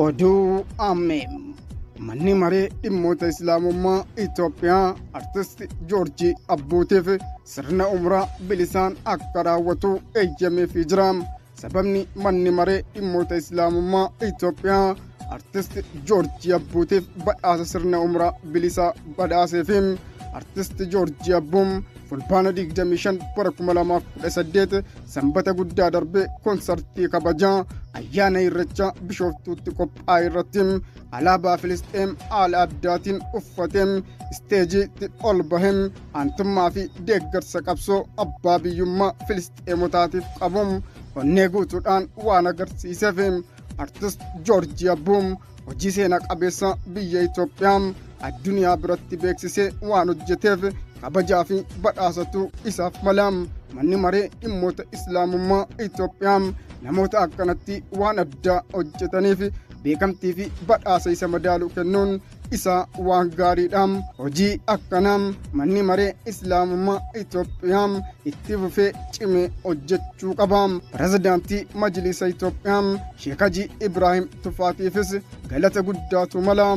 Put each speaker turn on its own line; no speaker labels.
Oduu Ameem manni maree dhimmoota Islaamummaa Itoophiyaa artist Joorjii Abbuutiif sirna umraa bilisaan akka raawwatu eeyyameefii jira. Sababni manni maree dhimmoota Islaamummaa Itoophiyaa artist Joorjii Abbuutiif badhaasa sirna umraa bilisaa badhaaseef artist Joorjii Abbuun fulbaana 25 bara 2018 sanbata guddaa darbee konsartii kabajaa ayyaana irreechaa Bishooftuutti qophaa'e irratti alaabaa Filisxeem haala addaatiin uffatee isteejiitti ol bahee aantummaa fi deeggarsa qabsoo abbaa biyyummaa Filisxeemotaatiif qabuun onnee guutuudhaan waan agarsiiseef artist Joorjii Abbuun hojii seenaa qabeessa biyya Itoophiyaa addunyaa biratti beeksisee waan hojjeteef kabajaa fi badhaasatu isaaf mala. Manni maree dhimmoota Islaamummaa Itoophiyaa namoota akkanatti waan addaa hojjetaniif beekamtii fi badhaasa isa madaalu kennuun isaa waan gaariidha. Hojii akkanaa manni maree Islaamummaa Itoophiyaa itti fufee cimee hojjechuu qaba. Pirezidaantii Majlisa Itoophiyaa Sheek Hajii Ibraahim Tufaatiifis galata guddaatu mala.